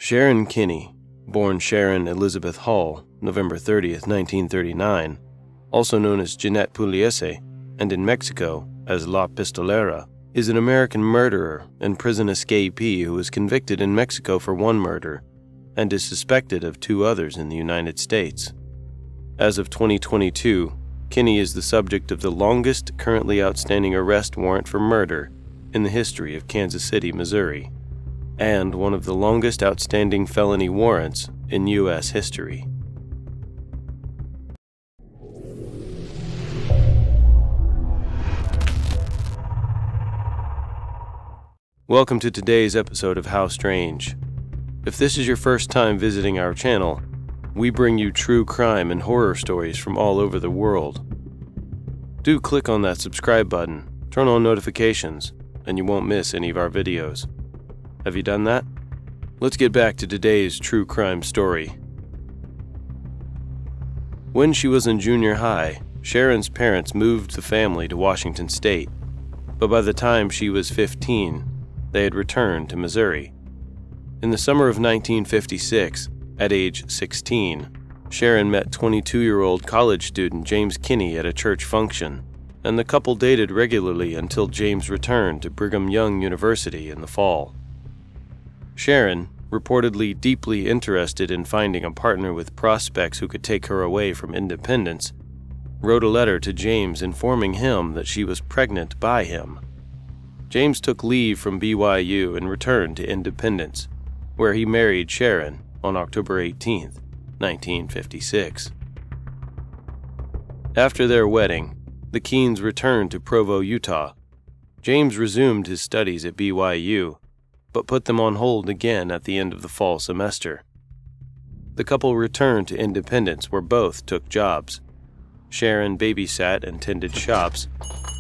Sharon Kinne, born Sharon Elizabeth Hall, November 30th, 1939, also known as Jeanette Pugliese, and in Mexico as La Pistolera, is an American murderer and prison escapee who was convicted in Mexico for one murder and is suspected of two others in the United States. As of 2022, Kinne is the subject of the longest currently outstanding arrest warrant for murder in the history of Kansas City, Missouri, and one of the longest outstanding felony warrants in U.S. history. Welcome to today's episode of How Strange. If this is your first time visiting our channel, we bring you true crime and horror stories from all over the world. Do click on that subscribe button, turn on notifications, and you won't miss any of our videos. Have you done that? Let's get back to today's true crime story. When she was in junior high, Sharon's parents moved the family to Washington State, but by the time she was 15, they had returned to Missouri. In the summer of 1956, at age 16, Sharon met 22-year-old college student James Kinney at a church function, and the couple dated regularly until James returned to Brigham Young University in the fall. Sharon, reportedly deeply interested in finding a partner with prospects who could take her away from independence, wrote a letter to James informing him that she was pregnant by him. James took leave from BYU and returned to Independence, where he married Sharon on October 18, 1956. After their wedding, the Kinnes returned to Provo, Utah. James resumed his studies at BYU, but put them on hold again at the end of the fall semester. The couple returned to Independence, where both took jobs. Sharon babysat and tended shops,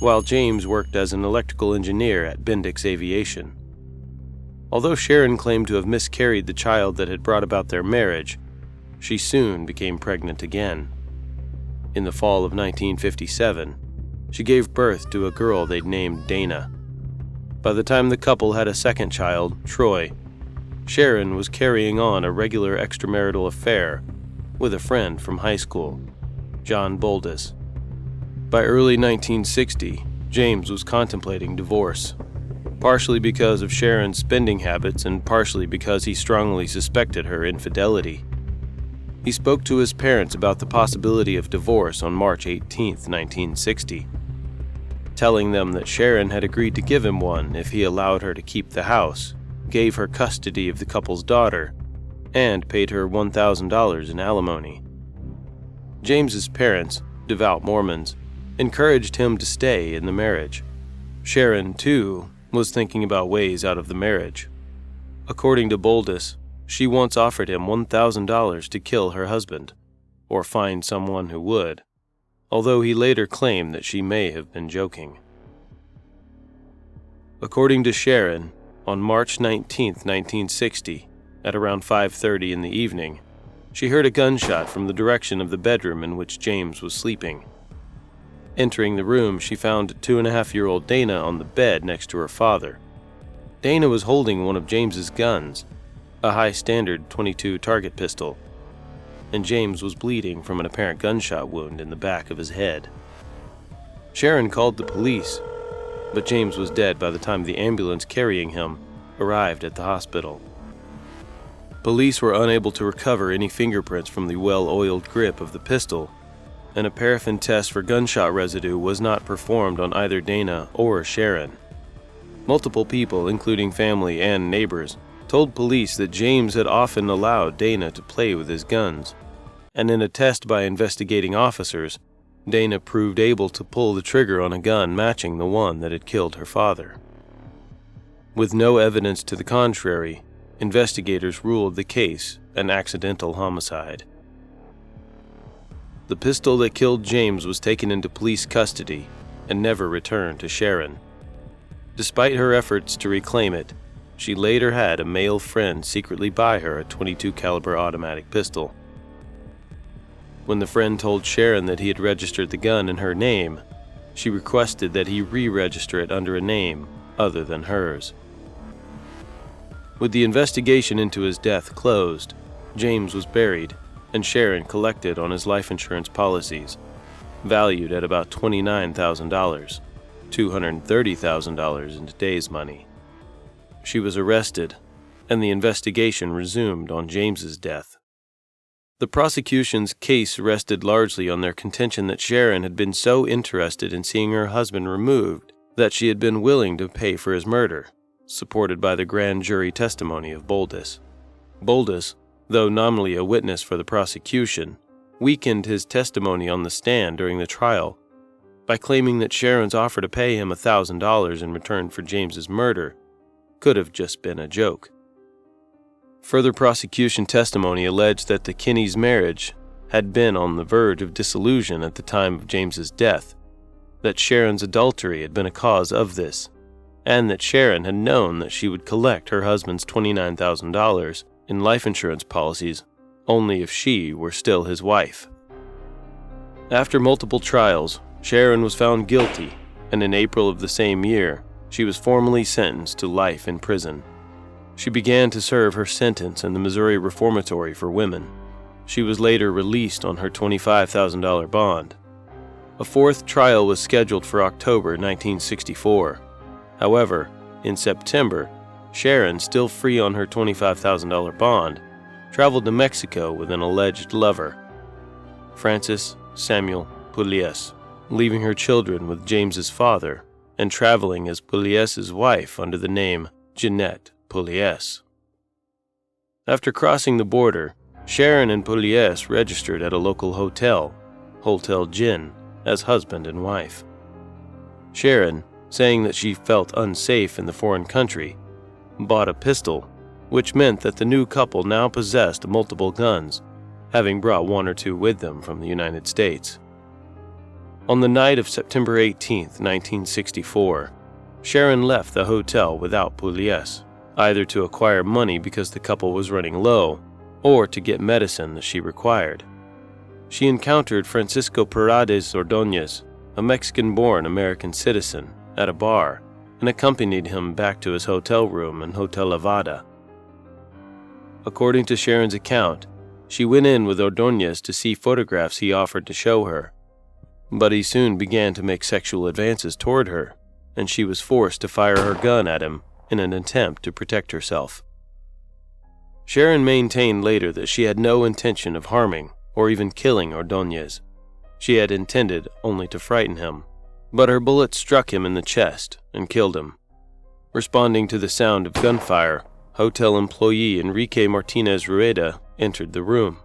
while James worked as an electrical engineer at Bendix Aviation. Although Sharon claimed to have miscarried the child that had brought about their marriage, she soon became pregnant again. In the fall of 1957, she gave birth to a girl they'd named Dana. By the time the couple had a second child, Troy, Sharon was carrying on a regular extramarital affair with a friend from high school, John Boldis. By early 1960, James was contemplating divorce, partially because of Sharon's spending habits and partially because he strongly suspected her infidelity. He spoke to his parents about the possibility of divorce on March 18, 1960, telling them that Sharon had agreed to give him one if he allowed her to keep the house, gave her custody of the couple's daughter, and paid her $1,000 in alimony. James's parents, devout Mormons, encouraged him to stay in the marriage. Sharon, too, was thinking about ways out of the marriage. According to Boldis, she once offered him $1,000 to kill her husband, or find someone who would, although he later claimed that she may have been joking. According to Sharon, on March 19, 1960, at around 5:30 in the evening, she heard a gunshot from the direction of the bedroom in which James was sleeping. Entering the room, she found 2.5-year-old Dana on the bed next to her father. Dana was holding one of James's guns, a high-standard .22 target pistol, and James was bleeding from an apparent gunshot wound in the back of his head. Sharon called the police, but James was dead by the time the ambulance carrying him arrived at the hospital. Police were unable to recover any fingerprints from the well-oiled grip of the pistol, and a paraffin test for gunshot residue was not performed on either Dana or Sharon. Multiple people, including family and neighbors, told police that James had often allowed Dana to play with his guns, and in a test by investigating officers, Dana proved able to pull the trigger on a gun matching the one that had killed her father. With no evidence to the contrary, investigators ruled the case an accidental homicide. The pistol that killed James was taken into police custody and never returned to Sharon. Despite her efforts to reclaim it, she later had a male friend secretly buy her a .22 caliber automatic pistol. When the friend told Sharon that he had registered the gun in her name, she requested that he re-register it under a name other than hers. With the investigation into his death closed, James was buried, and Sharon collected on his life insurance policies, valued at about $29,000, $230,000 in today's money. She was arrested, and the investigation resumed on James's death. The prosecution's case rested largely on their contention that Sharon had been so interested in seeing her husband removed that she had been willing to pay for his murder, supported by the grand jury testimony of Boldis. Boldis, though nominally a witness for the prosecution, weakened his testimony on the stand during the trial by claiming that Sharon's offer to pay him $1,000 in return for James's murder could have just been a joke. Further prosecution testimony alleged that the Kinneys' marriage had been on the verge of dissolution at the time of James's death, that Sharon's adultery had been a cause of this, and that Sharon had known that she would collect her husband's $29,000 in life insurance policies only if she were still his wife. After multiple trials, Sharon was found guilty, and in April of the same year, she was formally sentenced to life in prison. She began to serve her sentence in the Missouri Reformatory for Women. She was later released on her $25,000 bond. A fourth trial was scheduled for October 1964. However, in September, Sharon, still free on her $25,000 bond, traveled to Mexico with an alleged lover, Francis Samuel Pugliese, leaving her children with James's father and traveling as Pugliese's wife under the name Jeanette Pugliese. After crossing the border, Sharon and Pugliese registered at a local hotel, Hotel Gin, as husband and wife. Sharon, saying that she felt unsafe in the foreign country, bought a pistol, which meant that the new couple now possessed multiple guns, having brought one or two with them from the United States. On the night of September 18, 1964, Sharon left the hotel without Pugliese, either to acquire money because the couple was running low, or to get medicine that she required. She encountered Francisco Paredes Ordóñez, a Mexican-born American citizen, at a bar, and accompanied him back to his hotel room in Hotel Lavada. According to Sharon's account, she went in with Ordóñez to see photographs he offered to show her, but he soon began to make sexual advances toward her, and she was forced to fire her gun at him in an attempt to protect herself. Sharon maintained later that she had no intention of harming or even killing Ordóñez. She had intended only to frighten him, but her bullet struck him in the chest and killed him. Responding to the sound of gunfire, hotel employee Enrique Martinez Rueda entered the room.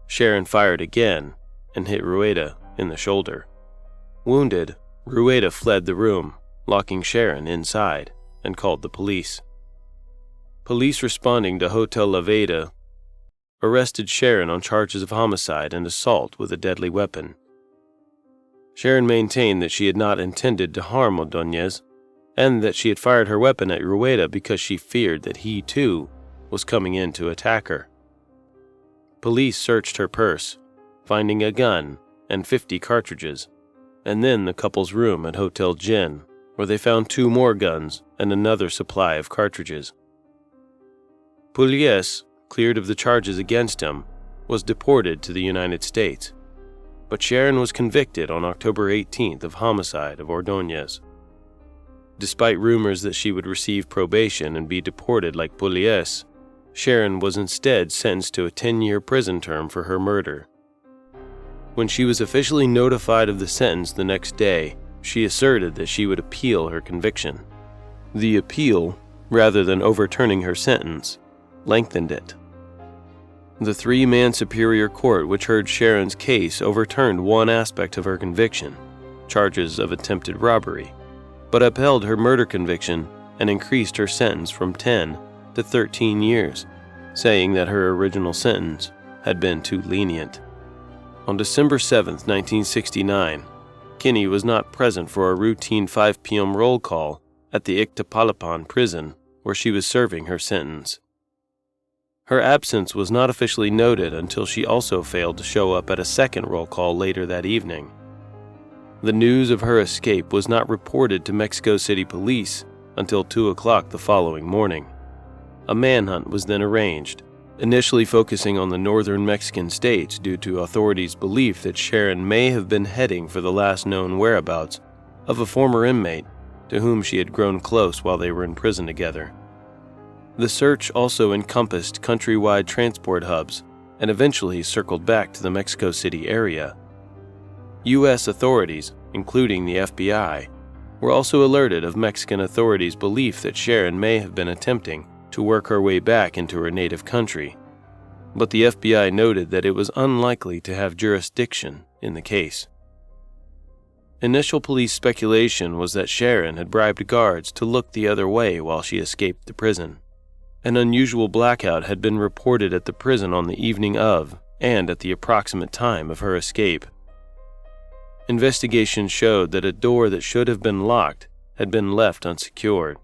Sharon fired again and hit Rueda in the shoulder. Wounded, Rueda fled the room, locking Sharon inside, and called the police. Police responding to Hotel Lavada arrested Sharon on charges of homicide and assault with a deadly weapon. Sharon maintained that she had not intended to harm Ordóñez, and that she had fired her weapon at Rueda because she feared that he, too, was coming in to attack her. Police searched her purse, finding a gun and 50 cartridges, and then the couple's room at Hotel Gin, where they found 2 more guns and another supply of cartridges. Pugliese, cleared of the charges against him, was deported to the United States, but Sharon was convicted on October 18th of homicide of Ordóñez. Despite rumors that she would receive probation and be deported like Pugliese, Sharon was instead sentenced to a 10-year prison term for her murder. When she was officially notified of the sentence the next day, she asserted that she would appeal her conviction. The appeal, rather than overturning her sentence, lengthened it. The 3-man Superior Court which heard Sharon's case overturned one aspect of her conviction, charges of attempted robbery, but upheld her murder conviction and increased her sentence from 10 to 13 years, saying that her original sentence had been too lenient. On December 7, 1969, Kinney was not present for a routine 5 p.m. roll call at the Ixtapalapan prison where she was serving her sentence. Her absence was not officially noted until she also failed to show up at a second roll call later that evening. The news of her escape was not reported to Mexico City police until 2 o'clock the following morning. A manhunt was then arranged, initially focusing on the northern Mexican states due to authorities' belief that Sharon may have been heading for the last known whereabouts of a former inmate to whom she had grown close while they were in prison together. The search also encompassed countrywide transport hubs and eventually circled back to the Mexico City area. U.S. authorities, including the FBI, were also alerted of Mexican authorities' belief that Sharon may have been attempting to work her way back into her native country, but the FBI noted that it was unlikely to have jurisdiction in the case. Initial police speculation was that Sharon had bribed guards to look the other way while she escaped the prison. An unusual blackout had been reported at the prison on the evening of and at the approximate time of her escape. Investigation showed that a door that should have been locked had been left unsecured.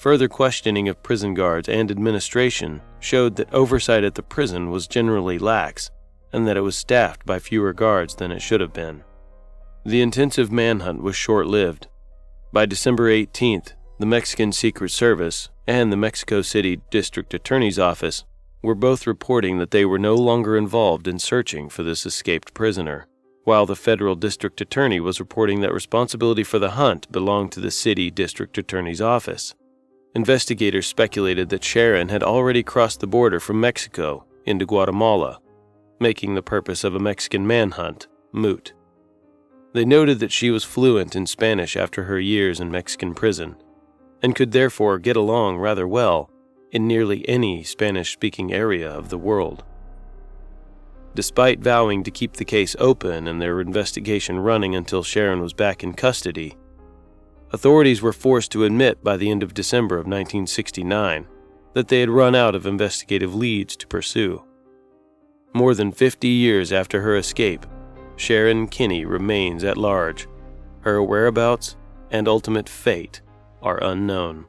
Further questioning of prison guards and administration showed that oversight at the prison was generally lax and that it was staffed by fewer guards than it should have been. The intensive manhunt was short-lived. By December 18th, the Mexican Secret Service and the Mexico City District Attorney's Office were both reporting that they were no longer involved in searching for this escaped prisoner, while the federal district attorney was reporting that responsibility for the hunt belonged to the city district attorney's office. Investigators speculated that Sharon had already crossed the border from Mexico into Guatemala, making the purpose of a Mexican manhunt moot. They noted that she was fluent in Spanish after her years in Mexican prison, and could therefore get along rather well in nearly any Spanish-speaking area of the world. Despite vowing to keep the case open and their investigation running until Sharon was back in custody, authorities were forced to admit by the end of December of 1969 that they had run out of investigative leads to pursue. More than 50 years after her escape, Sharon Kinne remains at large. Her whereabouts and ultimate fate are unknown.